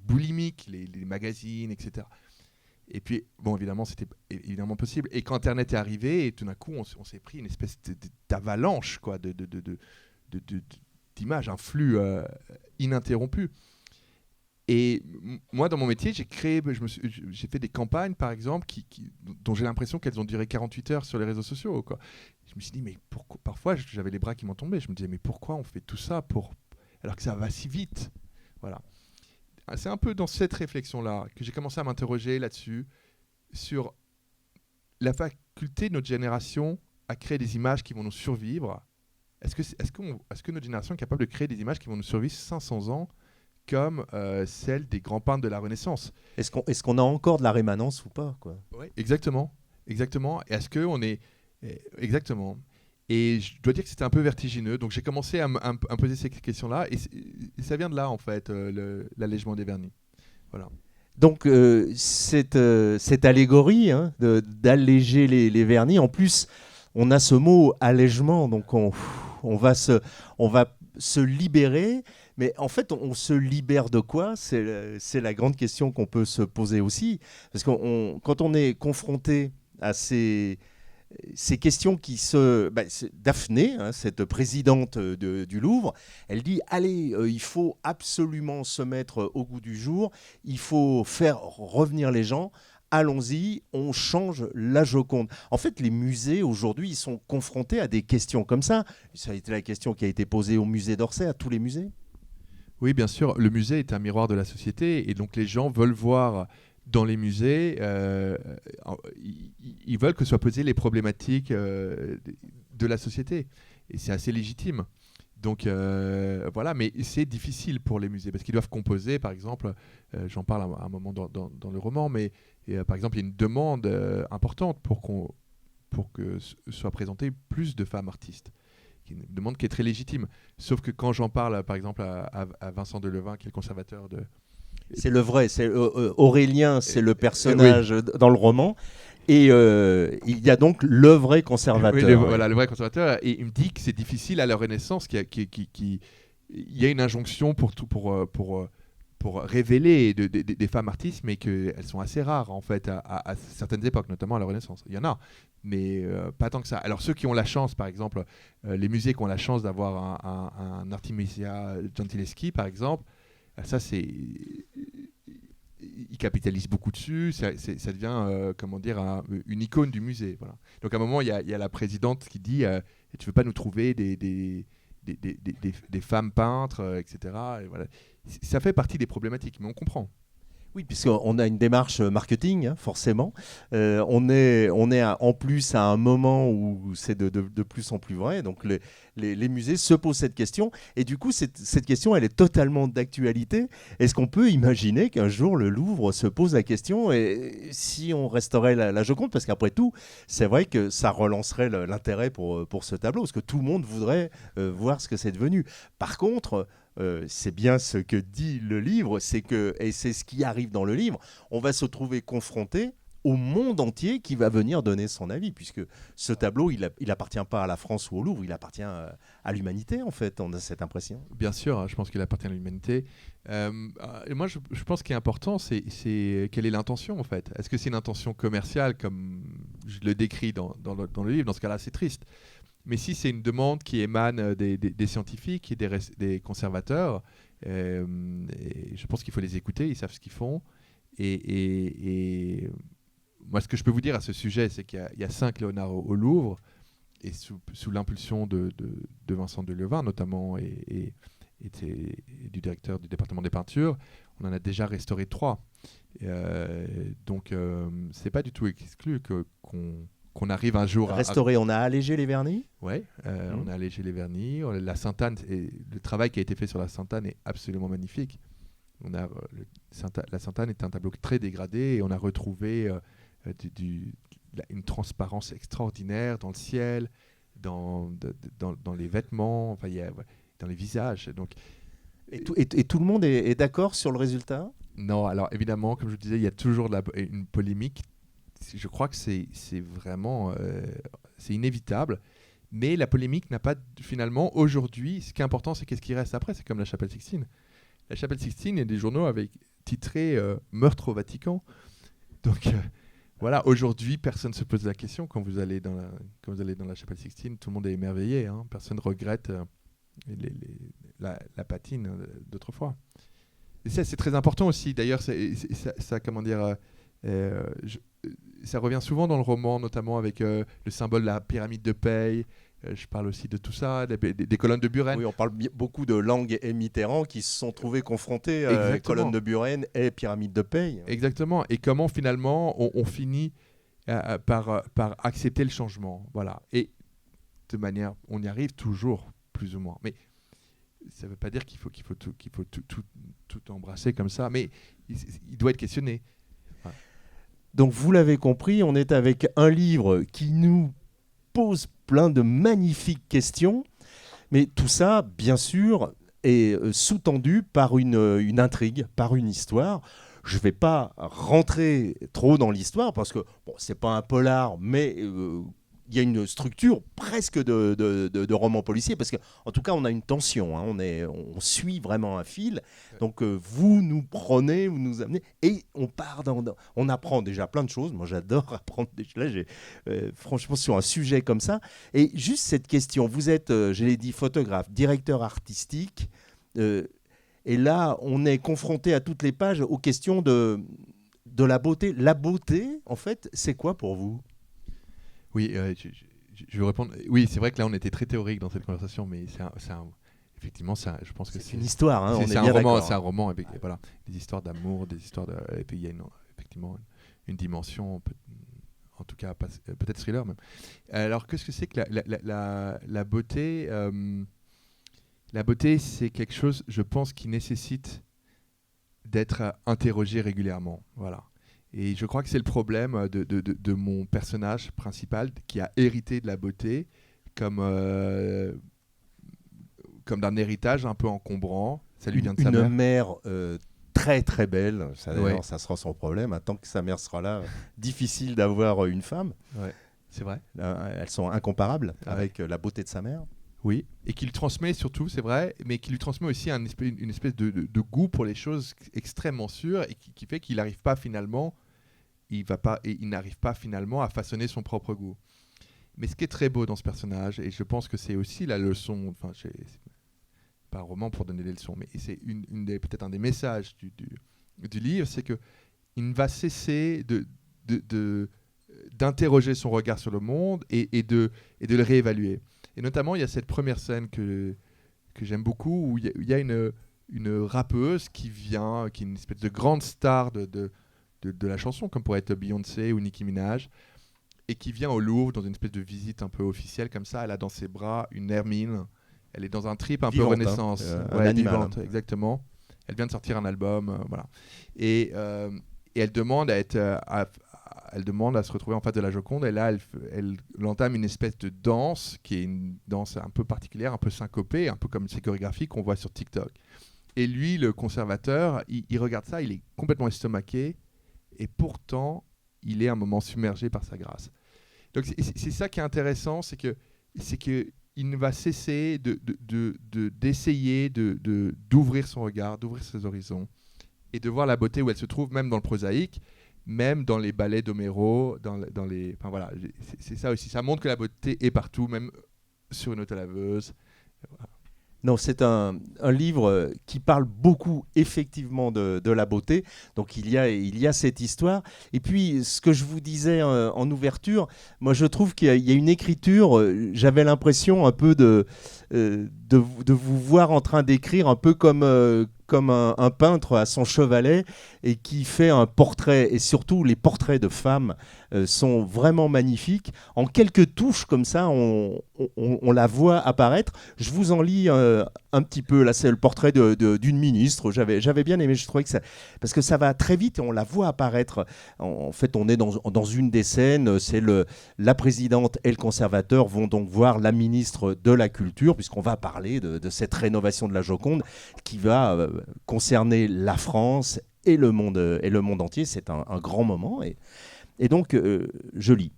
boulimique les magazines, etc. Et puis, bon, évidemment, c'était évidemment possible. Et quand Internet est arrivé, et tout d'un coup, on s'est pris une espèce d'avalanche, quoi, d'images, un flux ininterrompu. Et moi, dans mon métier, j'ai fait des campagnes, par exemple, dont j'ai l'impression qu'elles ont duré 48 heures sur les réseaux sociaux, quoi. Je me suis dit, mais pourquoi? Parfois, j'avais les bras qui m'en tombaient. Je me disais, mais pourquoi on fait tout ça alors que ça va si vite? Voilà. C'est un peu dans cette réflexion-là que j'ai commencé à m'interroger là-dessus, sur la faculté de notre génération à créer des images qui vont nous survivre. Est-ce que notre génération est capable de créer des images qui vont nous survivre 500 ans comme celle des grands peintres de la Renaissance? Est-ce qu'on a encore de la rémanence ou pas, quoi? Oui, exactement. Et est-ce qu'on est... Exactement. Et je dois dire que c'était un peu vertigineux. Donc j'ai commencé à me poser ces questions-là. Et ça vient de là, en fait, l'allègement des vernis. Voilà. Donc cette allégorie, hein, d'alléger les vernis, en plus, on a ce mot allègement. Donc on va se libérer. Mais en fait, on se libère de quoi? C'est la grande question qu'on peut se poser aussi. Parce que quand on est confronté à ces questions Daphné, hein, cette présidente du Louvre, elle dit, allez, il faut absolument se mettre au goût du jour, il faut faire revenir les gens, allons-y, on change la Joconde. En fait, les musées, aujourd'hui, ils sont confrontés à des questions comme ça. Ça a été la question qui a été posée au musée d'Orsay, à tous les musées. Oui, bien sûr, le musée est un miroir de la société et donc les gens veulent voir dans les musées, ils veulent que soient posées les problématiques de la société. Et c'est assez légitime. Donc voilà, mais c'est difficile pour les musées parce qu'ils doivent composer, par exemple, j'en parle à un moment dans le roman, mais par exemple, il y a une demande importante pour que soient présentées plus de femmes artistes. Une demande qui est très légitime. Sauf que quand j'en parle, par exemple, à Vincent Delevin, qui est le conservateur de... C'est le vrai, c'est Aurélien, c'est le personnage oui. Dans le roman. Et il y a donc le vrai conservateur. Oui, voilà, le vrai conservateur. Et il me dit que c'est difficile à la Renaissance, il y a une injonction pour révéler des femmes artistes, mais qu'elles sont assez rares, en fait, à certaines époques, notamment à la Renaissance. Il y en a, mais pas tant que ça. Alors, ceux qui ont la chance, par exemple, les musées qui ont la chance d'avoir un Artemisia Gentileschi, par exemple, ça, ils capitalisent beaucoup dessus, ça devient une icône du musée. Voilà. Donc à un moment, il y a la présidente qui dit tu veux pas nous trouver des femmes peintres, etc. Et voilà. Ça fait partie des problématiques, mais on comprend. Oui, puisqu'on a une démarche marketing, hein, forcément. On est en plus à un moment où c'est de plus en plus vrai. Donc les musées se posent cette question. Et du coup, cette question, elle est totalement d'actualité. Est-ce qu'on peut imaginer qu'un jour, le Louvre se pose la question et si on restaurait la Joconde? Parce qu'après tout, c'est vrai que ça relancerait l'intérêt pour ce tableau. Parce que tout le monde voudrait voir ce que c'est devenu. Par contre... c'est bien ce que dit le livre, et c'est ce qui arrive dans le livre, on va se trouver confronté au monde entier qui va venir donner son avis, puisque ce tableau, il appartient pas à la France ou au Louvre, il appartient à l'humanité, en fait, on a cette impression. Bien sûr, hein, je pense qu'il appartient à l'humanité. Et moi, je pense qu'il est important, c'est quelle est l'intention, en fait. Est-ce que c'est une intention commerciale, comme je le décris dans le livre? Dans ce cas-là, c'est triste. Mais si c'est une demande qui émane des scientifiques et des conservateurs, et je pense qu'il faut les écouter, ils savent ce qu'ils font. Et moi, ce que je peux vous dire à ce sujet, c'est qu'il y a 5 Léonard au Louvre, et sous l'impulsion de Vincent Delevain, notamment, et du directeur du département des peintures, on en a déjà restauré 3. Donc, c'est pas du tout exclu qu'on arrive un jour restaurer. On a allégé les vernis. Oui, on a allégé les vernis. La Sainte-Anne, le travail qui a été fait sur la Sainte-Anne est absolument magnifique. La Sainte-Anne est un tableau très dégradé et on a retrouvé une transparence extraordinaire dans le ciel, dans les vêtements, enfin, dans les visages. Donc, et tout le monde est d'accord sur le résultat ? Non, alors évidemment, comme je vous disais, il y a toujours une polémique. Je crois que c'est vraiment c'est inévitable. Mais la polémique n'a pas finalement aujourd'hui. Ce qui est important, c'est qu'est-ce qui reste après. C'est comme la Chapelle Sixtine. La Chapelle Sixtine, il y a des journaux avec titré Meurtre au Vatican. Donc voilà, aujourd'hui, personne ne se pose la question. Quand vous allez dans la Chapelle Sixtine, tout le monde est émerveillé. Hein. Personne ne regrette la patine d'autrefois. Et ça, c'est très important aussi. D'ailleurs, ça comment dire, ça revient souvent dans le roman, notamment avec le symbole de la pyramide de Paye. Je parle aussi de tout ça, des colonnes de Buren. Oui, on parle beaucoup de Lang et Mitterrand qui se sont trouvés confrontés à colonnes de Buren et pyramide de Paye. Exactement. Et comment finalement on finit par accepter le changement. Voilà. Et de manière, on y arrive toujours, plus ou moins. Mais ça ne veut pas dire qu'il faut tout embrasser comme ça. Mais il doit être questionné. Ouais. Donc vous l'avez compris, on est avec un livre qui nous pose plein de magnifiques questions, mais tout ça, bien sûr, est sous-tendu par une intrigue, par une histoire. Je ne vais pas rentrer trop dans l'histoire parce que bon, ce n'est pas un polar, mais il y a une structure presque de roman policier parce qu'en tout cas, on a une tension, hein, on suit vraiment un fil. Donc, vous nous prenez, vous nous amenez et on part on apprend déjà plein de choses. Moi, j'adore apprendre. Là, franchement, sur un sujet comme ça. Et juste cette question, vous êtes, je l'ai dit, photographe, directeur artistique. Et là, on est confronté à toutes les pages aux questions de la beauté. La beauté, en fait, c'est quoi pour vous ? Oui, je vais répondre. Oui, c'est vrai que là, on était très théorique dans cette conversation, mais effectivement, je pense que c'est une histoire. Hein, c'est un roman, c'est un roman avec voilà, des histoires d'amour, des histoires et puis il y a effectivement une dimension, en tout cas peut-être thriller même. Alors, qu'est-ce que c'est que la beauté La beauté, c'est quelque chose, je pense, qui nécessite d'être interrogé régulièrement. Voilà. Et je crois que c'est le problème de mon personnage principal qui a hérité de la beauté comme d'un héritage un peu encombrant. Ça lui vient de sa mère. Une mère très très belle. Ça, d'ailleurs, ça sera son problème. Tant que sa mère sera là, difficile d'avoir une femme. Ouais, c'est vrai. Elles sont incomparables avec la beauté de sa mère. Oui, et qui lui transmet surtout, c'est vrai, mais qui lui transmet aussi une espèce de goût pour les choses extrêmement sûres et qui fait qu'il n'arrive pas finalement, il n'arrive pas finalement à façonner son propre goût. Mais ce qui est très beau dans ce personnage, et je pense que c'est aussi la leçon, enfin, c'est pas un roman pour donner des leçons, mais c'est peut-être un des messages du livre, c'est que il ne va cesser d'interroger son regard sur le monde et de le réévaluer. Et notamment, il y a cette première scène que j'aime beaucoup, où il y a une rappeuse qui est une espèce de grande star de la chanson, comme pourrait être Beyoncé ou Nicki Minaj, et qui vient au Louvre dans une espèce de visite un peu officielle comme ça. Elle a dans ses bras une hermine. Elle est dans un trip un peu Renaissance. Un animal. Vivante, exactement. Elle vient de sortir un album. Voilà. Et elle demande elle demande à se retrouver en face de la Joconde, et là, elle entame une espèce de danse, qui est une danse un peu particulière, un peu syncopée, un peu comme ces chorégraphies qu'on voit sur TikTok. Et lui, le conservateur, il regarde ça, il est complètement estomaqué, et pourtant, il est un moment submergé par sa grâce. Donc c'est ça qui est intéressant, c'est que il ne va cesser d'essayer d'ouvrir son regard, d'ouvrir ses horizons, et de voir la beauté où elle se trouve, même dans le prosaïque, même dans les ballets d'Homero, enfin voilà, c'est ça aussi. Ça montre que la beauté est partout, même sur une autolaveuse. Voilà. Non, c'est un livre qui parle beaucoup effectivement de la beauté. Donc il y a cette histoire. Et puis ce que je vous disais en ouverture, moi je trouve qu'il y a une écriture, j'avais l'impression un peu de vous voir en train d'écrire un peu comme un peintre à son chevalet et qui fait un portrait. Et surtout les portraits de femmes sont vraiment magnifiques. En quelques touches comme ça, on la voit apparaître. Je vous en lis un petit peu. Là, c'est le portrait d'une ministre. J'avais bien aimé. Je trouvais que ça, parce que ça va très vite et on la voit apparaître. En fait, on est dans une des scènes. C'est la présidente et le conservateur vont donc voir la ministre de la Culture, puisqu'on va parler de cette rénovation de la Joconde qui va concerner la France et le monde entier. C'est un grand moment. Et donc, je lis.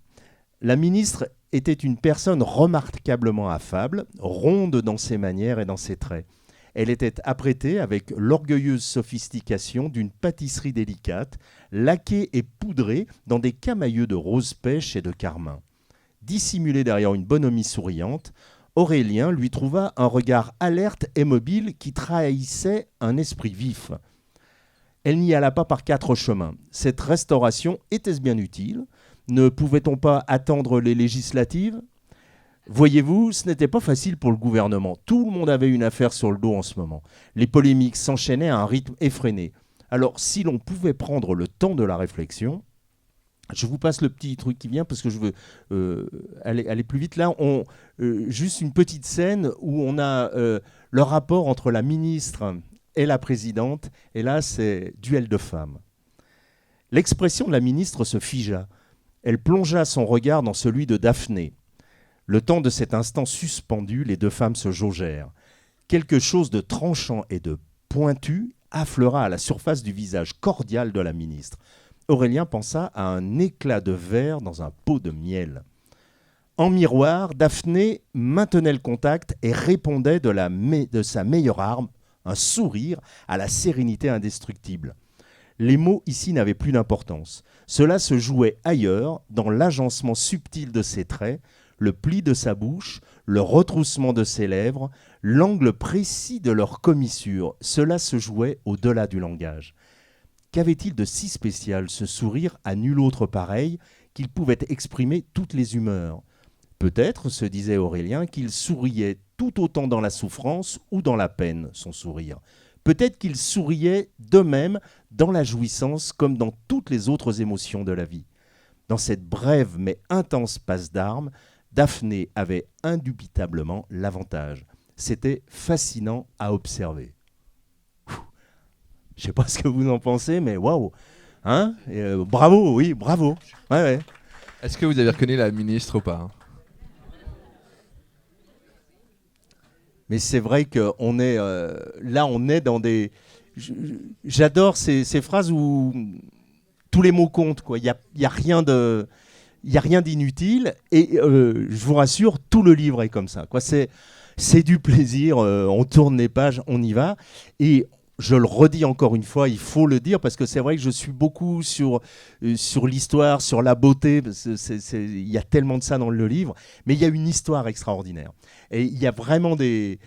La ministre était une personne remarquablement affable, ronde dans ses manières et dans ses traits. Elle était apprêtée avec l'orgueilleuse sophistication d'une pâtisserie délicate, laquée et poudrée dans des camailleux de rose pêche et de carmin. Dissimulée derrière une bonhomie souriante, Aurélien lui trouva un regard alerte et mobile qui trahissait un esprit vif. Elle n'y alla pas par 4 chemins. Cette restauration était-ce bien utile ? Ne pouvait-on pas attendre les législatives ? Voyez-vous, ce n'était pas facile pour le gouvernement. Tout le monde avait une affaire sur le dos en ce moment. Les polémiques s'enchaînaient à un rythme effréné. Alors, si l'on pouvait prendre le temps de la réflexion, je vous passe le petit truc qui vient parce que je veux aller plus vite. Là, juste une petite scène où on a le rapport entre la ministre et la présidente. Et là, c'est duel de femmes. L'expression de la ministre se figea. Elle plongea son regard dans celui de Daphné. Le temps de cet instant suspendu, les deux femmes se jaugèrent. Quelque chose de tranchant et de pointu affleura à la surface du visage cordial de la ministre. Aurélien pensa à un éclat de verre dans un pot de miel. En miroir, Daphné maintenait le contact et répondait de sa meilleure arme, un sourire, à la sérénité indestructible. Les mots ici n'avaient plus d'importance. Cela se jouait ailleurs, dans l'agencement subtil de ses traits, le pli de sa bouche, le retroussement de ses lèvres, l'angle précis de leur commissure. Cela se jouait au-delà du langage. Qu'avait-il de si spécial, ce sourire à nul autre pareil, qu'il pouvait exprimer toutes les humeurs ? Peut-être, se disait Aurélien, qu'il souriait tout autant dans la souffrance ou dans la peine, son sourire. Peut-être qu'il souriait de même dans la jouissance comme dans toutes les autres émotions de la vie. Dans cette brève mais intense passe d'armes, Daphné avait indubitablement l'avantage. C'était fascinant à observer. Je ne sais pas ce que vous en pensez, mais waouh, hein, bravo, oui, bravo. Ouais, ouais. Est-ce que vous avez reconnu la ministre ou pas ? Mais c'est vrai qu'on est là, on est dans des. J'adore ces phrases où tous les mots comptent, quoi. Il y a rien de. Il n'y a rien d'inutile et je vous rassure, tout le livre est comme ça, quoi. C'est du plaisir, on tourne les pages, on y va. Et je le redis encore une fois, il faut le dire, parce que c'est vrai que je suis beaucoup sur l'histoire, sur la beauté. Il y a tellement de ça dans le livre, mais il y a une histoire extraordinaire. Et il y a vraiment des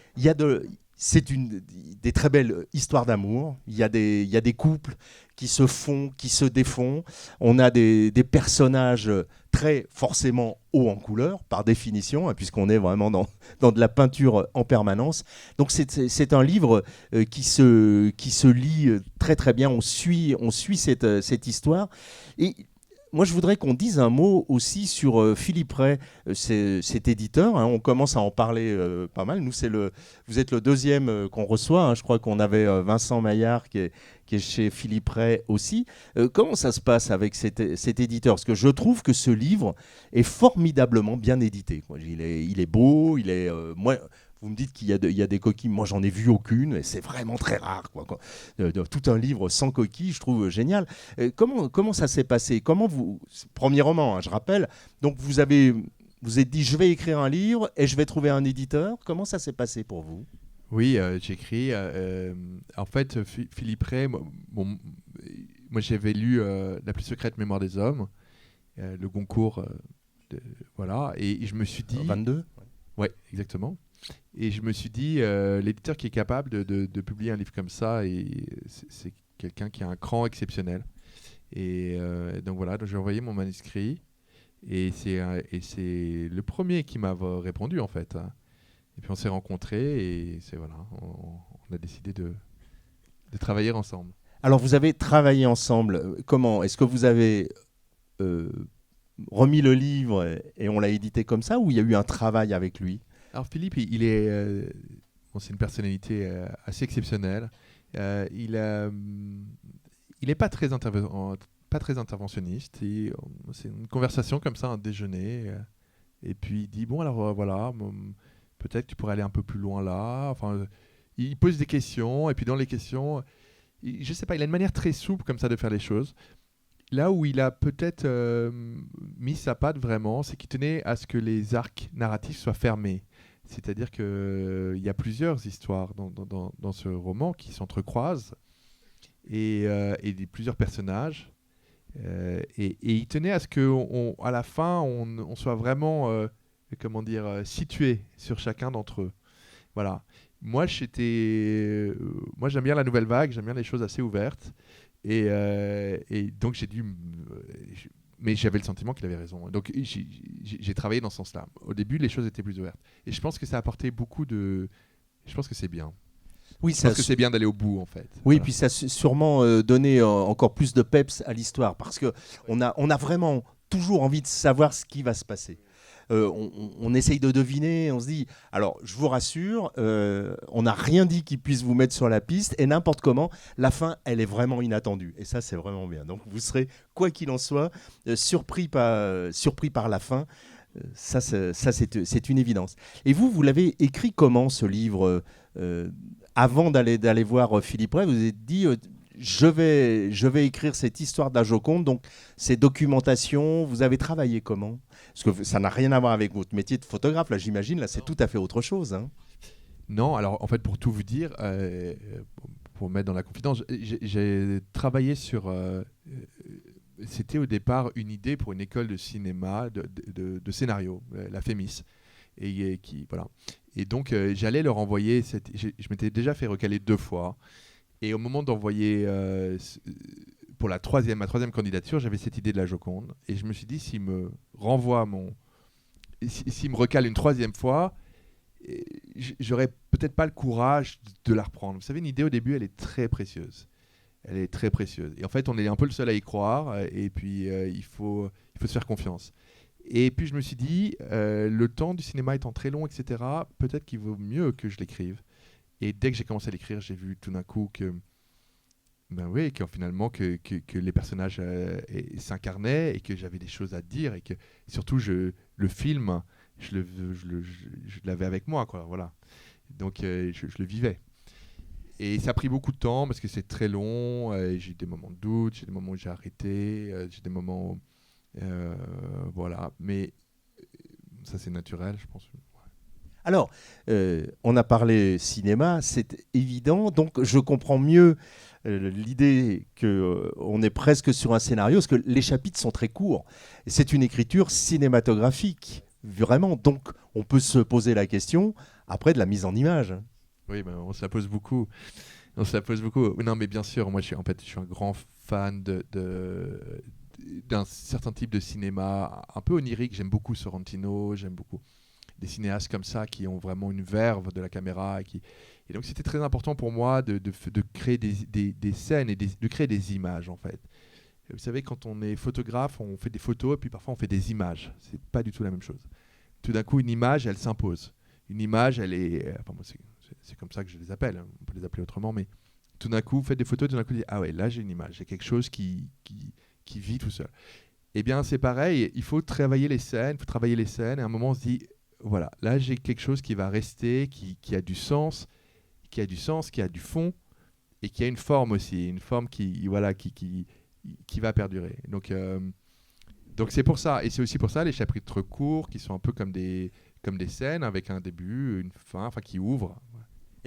très belles histoires d'amour. Il y a des couples qui se font, qui se défont. On a des personnages très forcément hauts en couleur, par définition, hein, puisqu'on est vraiment dans de la peinture en permanence. Donc c'est un livre qui se lit très très bien. On suit cette histoire. Et moi, je voudrais qu'on dise un mot aussi sur Philippe Ray, cet éditeur. Hein, on commence à en parler pas mal. Nous, vous êtes le deuxième qu'on reçoit. Hein. Je crois qu'on avait Vincent Maillard qui est chez Philippe Ray aussi. Comment ça se passe avec cet éditeur ? Parce que je trouve que ce livre est formidablement bien édité, quoi. Il est beau, moi, vous me dites qu'il y a des coquilles. Moi, j'en ai vu aucune, et c'est vraiment très rare, quoi. Tout un livre sans coquilles, je trouve génial. Comment ça s'est passé ? Premier roman, hein, je rappelle. Donc, vous êtes dit, je vais écrire un livre et je vais trouver un éditeur. Comment ça s'est passé pour vous ? Oui, j'écris. En fait, Philippe Ray, moi j'avais lu La plus secrète mémoire des hommes, le Goncourt, voilà, et je me suis dit... 22 ? Ouais, exactement. Et je me suis dit, l'éditeur qui est capable de publier un livre comme ça, c'est quelqu'un qui a un cran exceptionnel. Et donc voilà, donc j'ai envoyé mon manuscrit. Et c'est le premier qui m'a répondu, en fait. Et puis on s'est rencontrés et voilà, on a décidé de travailler ensemble. Alors, vous avez travaillé ensemble. Comment? Est-ce que vous avez euh, remis le livre et on l'a édité comme ça, ou il y a eu un travail avec lui? Alors Philippe, il est, bon, c'est une personnalité assez exceptionnelle. Il n'est pas très pas très interventionniste. C'est une conversation comme ça, un déjeuner. Et puis il dit bon alors voilà, peut-être que tu pourrais aller un peu plus loin là. Enfin, il pose des questions et puis dans les questions, je sais pas, il a une manière très souple comme ça de faire les choses. Là où il a peut-être mis sa patte vraiment, c'est qu'il tenait à ce que les arcs narratifs soient fermés. C'est-à-dire qu'il y a plusieurs histoires dans ce roman qui s'entrecroisent et plusieurs personnages. Et il tenait à ce qu'à la fin, on soit vraiment comment dire, situé sur chacun d'entre eux. Voilà. Moi, j'aime bien la nouvelle vague, j'aime bien les choses assez ouvertes. Et donc, mais j'avais le sentiment qu'il avait raison. Donc, j'ai travaillé dans ce sens-là. Au début, les choses étaient plus ouvertes. Et je pense que ça a apporté beaucoup de. Je pense que c'est bien. Oui, Je pense que c'est bien d'aller au bout, en fait. Oui, Voilà. puis ça a sûrement donné encore plus de peps à l'histoire, parce qu'on a vraiment toujours envie de savoir ce qui va se passer. On essaye de deviner, on se dit, alors je vous rassure, on n'a rien dit qui puisse vous mettre sur la piste, et n'importe comment, la fin, elle est vraiment inattendue. Et ça, c'est vraiment bien. Donc vous serez, quoi qu'il en soit, surpris par la fin. Ça, c'est une évidence. Et vous l'avez écrit comment, ce livre avant d'aller voir Philippe Ray, vous vous êtes dit je vais écrire cette histoire de la Joconde, donc ces documentations, vous avez travaillé comment? Parce que ça n'a rien à voir avec votre métier de photographe, là j'imagine, là c'est tout à fait autre chose. Hein. Non, alors en fait, pour tout vous dire, pour mettre dans la confidence, j'ai travaillé sur. C'était au départ une idée pour une école de cinéma, de scénario, la FEMIS. Voilà. Et donc, j'allais leur envoyer. Je m'étais déjà fait recaler 2 fois. Et au moment d'envoyer pour ma troisième candidature, j'avais cette idée de la Joconde. Et je me suis dit, s'il me recale une 3e fois, j'aurais peut-être pas le courage de la reprendre. Vous savez, une idée au début, elle est très précieuse. Elle est très précieuse. Et en fait, on est un peu le seul à y croire. Et puis, il faut se faire confiance. Et puis, je me suis dit, le temps du cinéma étant très long, etc., peut-être qu'il vaut mieux que je l'écrive. Et dès que j'ai commencé à l'écrire, j'ai vu tout d'un coup que, ben oui, que finalement que les personnages s'incarnaient et que j'avais des choses à dire et que surtout le film, je l'avais avec moi, quoi. Voilà. Donc je le vivais. Et ça a pris beaucoup de temps parce que c'est très long. J'ai eu des moments de doute, j'ai des moments où j'ai arrêté, j'ai des moments où, voilà. Mais ça c'est naturel, je pense. Alors, on a parlé cinéma, c'est évident, donc je comprends mieux l'idée qu'on est presque sur un scénario, parce que les chapitres sont très courts. Et c'est une écriture cinématographique, vraiment. Donc, on peut se poser la question, après, de la mise en image. Oui, ben, on se la pose beaucoup. On se la pose beaucoup. Non, mais bien sûr, moi, je suis un grand fan d'un certain type de cinéma, un peu onirique. J'aime beaucoup Sorrentino, j'aime beaucoup des cinéastes comme ça qui ont vraiment une verve de la caméra. Et donc, c'était très important pour moi de créer des scènes et de créer des images, en fait. Vous savez, quand on est photographe, on fait des photos et puis parfois on fait des images. C'est pas du tout la même chose. Tout d'un coup, une image, elle s'impose. Une image, elle est... Enfin, moi, c'est comme ça que je les appelle. On peut les appeler autrement, mais tout d'un coup, vous faites des photos, tout d'un coup, vous dites, ah ouais, là, j'ai une image. J'ai quelque chose qui vit tout seul. Eh bien, c'est pareil. Il faut travailler les scènes. Il faut travailler les scènes. Et à un moment, on se dit, voilà, là, j'ai quelque chose qui va rester, qui a du sens, qui a du fond, et qui a une forme aussi. Une forme qui va perdurer. Donc c'est pour ça. Et c'est aussi pour ça, les chapitres courts, qui sont un peu comme des scènes, avec un début, une fin, enfin, qui ouvrent.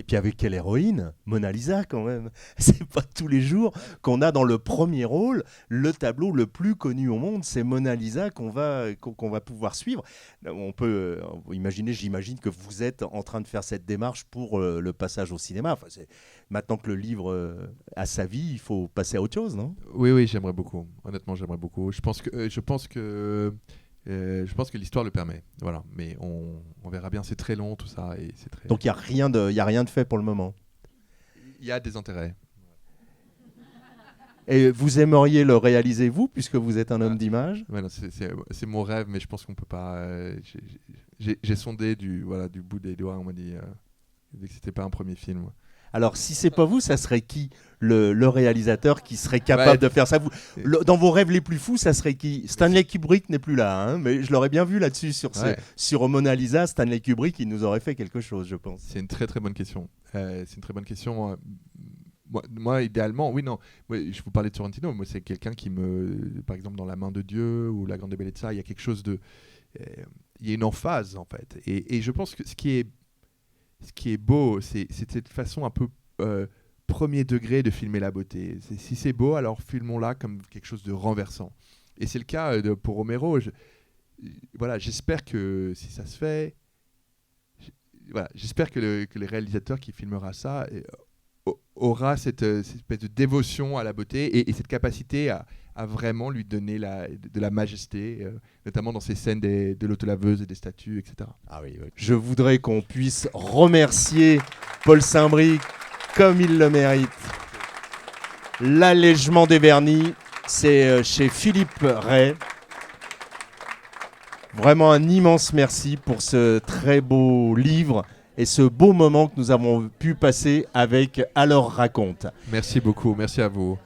Et puis avec quelle héroïne, Mona Lisa quand même. C'est pas tous les jours qu'on a dans le premier rôle le tableau le plus connu au monde, c'est Mona Lisa qu'on va pouvoir suivre. On peut imaginer, j'imagine que vous êtes en train de faire cette démarche pour le passage au cinéma. Enfin, maintenant que le livre a sa vie, il faut passer à autre chose, non ? Oui, j'aimerais beaucoup. Honnêtement, j'aimerais beaucoup. Je pense que l'histoire le permet. Voilà, mais on verra bien. C'est très long tout ça et c'est très. Donc il y a rien de fait pour le moment. Il y a des intérêts. Et vous aimeriez le réaliser vous, puisque vous êtes un homme d'image ? Ouais, non, c'est mon rêve, mais je pense qu'on peut pas. J'ai sondé du bout des doigts. On m'a dit que c'était pas un premier film. Alors, si c'est pas vous, ça serait qui le réalisateur qui serait capable de faire ça dans vos rêves les plus fous, ça serait qui ? Stanley Kubrick n'est plus là, hein, mais je l'aurais bien vu là-dessus sur Mona Lisa. Stanley Kubrick, il nous aurait fait quelque chose, je pense. C'est une très très bonne question. Moi, idéalement, oui, non. Je vous parlais de Sorrentino. Moi, c'est quelqu'un qui par exemple, dans La Main de Dieu ou La Grande Bellezza, il y a quelque chose de, il y a une emphase en fait. Et je pense que ce qui est beau, c'est cette façon un peu premier degré de filmer la beauté. Si c'est beau, alors filmons-la comme quelque chose de renversant. Et c'est le cas pour Romero. J'espère que si ça se fait, j'espère que le réalisateur qui filmera ça aura cette espèce de dévotion à la beauté et cette capacité à vraiment lui donner de la majesté, notamment dans ces scènes de l'autolaveuse et des statues, etc. Ah oui. Je voudrais qu'on puisse remercier Paul Saint-Brie comme il le mérite. L'allègement des vernis, c'est chez Philippe Ray. Vraiment un immense merci pour ce très beau livre et ce beau moment que nous avons pu passer avec Alors raconte. Merci beaucoup, merci à vous.